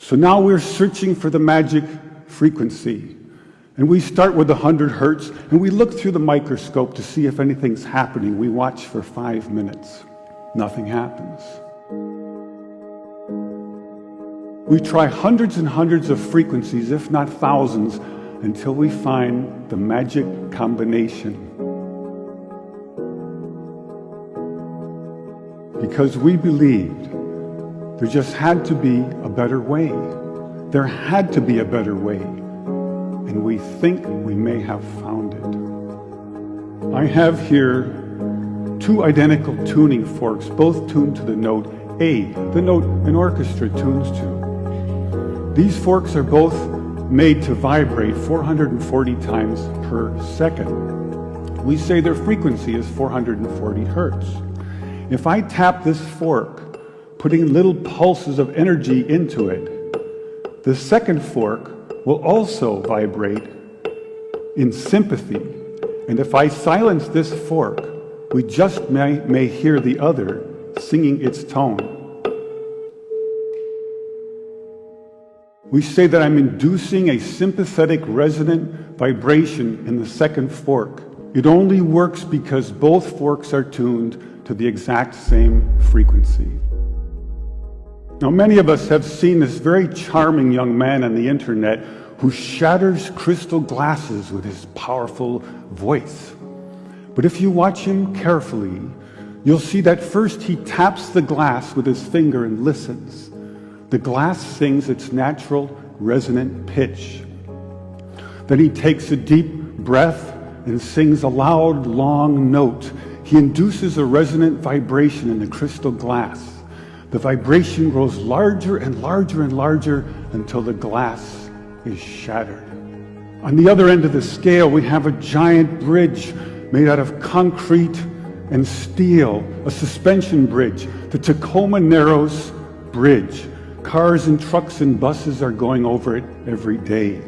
So now we're searching for the magic frequency. And we start with 100 hertz, and we look through the microscope to see if anything's happening. We watch for 5 minutes. Nothing happens. We try hundreds and hundreds of frequencies, if not thousands, until we find the magic combination. Because we believed there just had to be a better way. There had to be a better way. And we think we may have found it. I have here 2 identical tuning forks, both tuned to the note A, the note an orchestra tunes to. These forks are both made to vibrate 440 times per second. We say their frequency is 440 hertz. If I tap this fork, putting little pulses of energy into it, the second fork will also vibrate in sympathy. And if I silence this fork, we just may hear the other singing its tone. We say that I'm inducing a sympathetic resonant vibration in the second fork. It only works because both forks are tuned to the exact same frequency. Now, many of us have seen this very charming young man on the internet who shatters crystal glasses with his powerful voice. But if you watch him carefully, you'll see that first he taps the glass with his finger and listens. The glass sings its natural resonant pitch. Then he takes a deep breath and sings a loud, long note. He induces a resonant vibration in the crystal glass. The vibration grows larger and larger and larger until the glass is shattered. On the other end of the scale, we have a giant bridge made out of concrete and steel, a suspension bridge, the Tacoma Narrows Bridge. Cars and trucks and buses are going over it every day.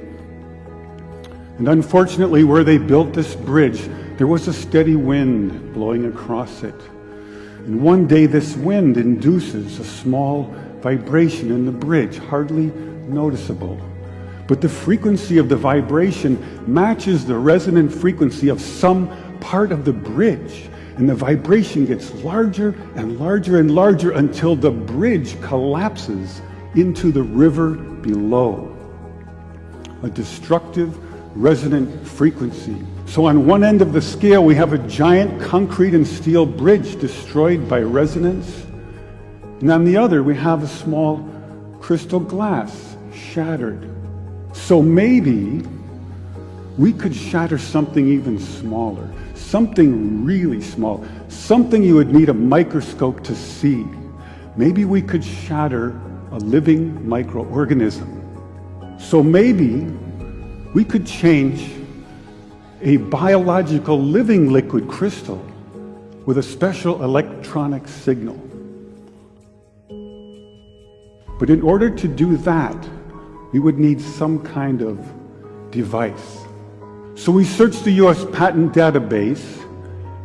And unfortunately, where they built this bridge, there was a steady wind blowing across it. And one day this wind induces a small vibration in the bridge, hardly noticeable. But the frequency of the vibration matches the resonant frequency of some part of the bridge. And the vibration gets larger and larger and larger until the bridge collapses into the river below. A destructive resonant frequency. So on one end of the scale, we have a giant concrete and steel bridge destroyed by resonance. And on the other, we have a small crystal glass shattered. So maybe we could shatter something even smaller, something really small, something you would need a microscope to see. Maybe we could shatter a living microorganism. So maybe we could change a biological living liquid crystal with a special electronic signal. But in order to do that, we would need some kind of device. So we search the US patent database,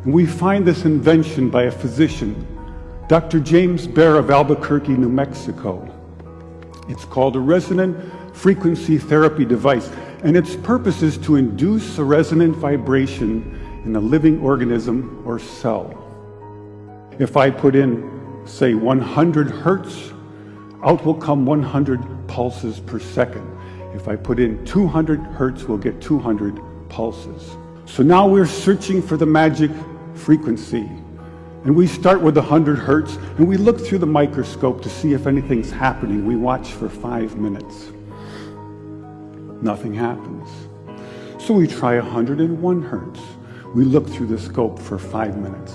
and we find this invention by a physician, Dr. James Bear of Albuquerque, New Mexico. It's called a resonant frequency therapy device, and its purpose is to induce a resonant vibration in a living organism or cell. If I put in, say, 100 hertz, out will come 100 pulses per second. If I put in 200 hertz, we'll get 200 pulses. So now we're searching for the magic frequency. And we start with 100 hertz, and we look through the microscope to see if anything's happening. We watch for 5 minutes. Nothing happens. So we try 101 hertz. We look through the scope for 5 minutes,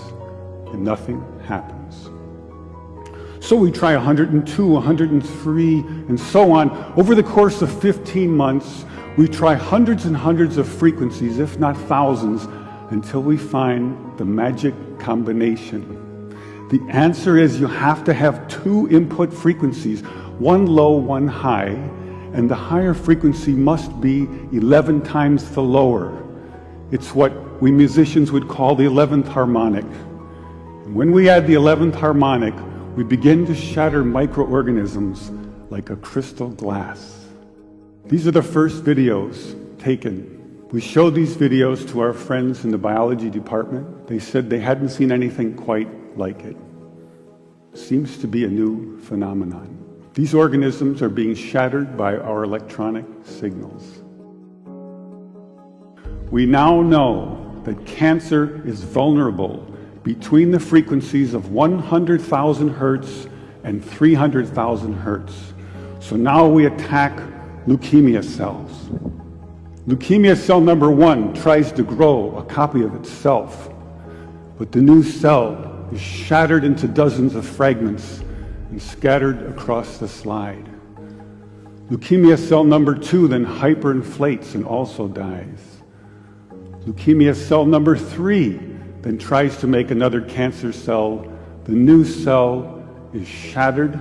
and nothing happens. So we try 102, 103, and so on. Over the course of 15 months, we try hundreds and hundreds of frequencies, if not thousands, until we find the magic combination. The answer is you have to have 2 input frequencies, one low, one high, and the higher frequency must be 11 times the lower. It's what we musicians would call the 11th harmonic. And when we add the 11th harmonic, we begin to shatter microorganisms like a crystal glass. These are the first videos taken. We showed these videos to our friends in the biology department. They said they hadn't seen anything quite like it. Seems to be a new phenomenon. These organisms are being shattered by our electronic signals. We now know that cancer is vulnerable between the frequencies of 100,000 hertz and 300,000 hertz. So now we attack leukemia cells. Leukemia cell number 1 tries to grow a copy of itself, but the new cell is shattered into dozens of fragments and scattered across the slide. Leukemia cell number 2 then hyperinflates and also dies. Leukemia cell number 3 then tries to make another cancer cell. The new cell is shattered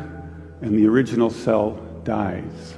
and the original cell dies.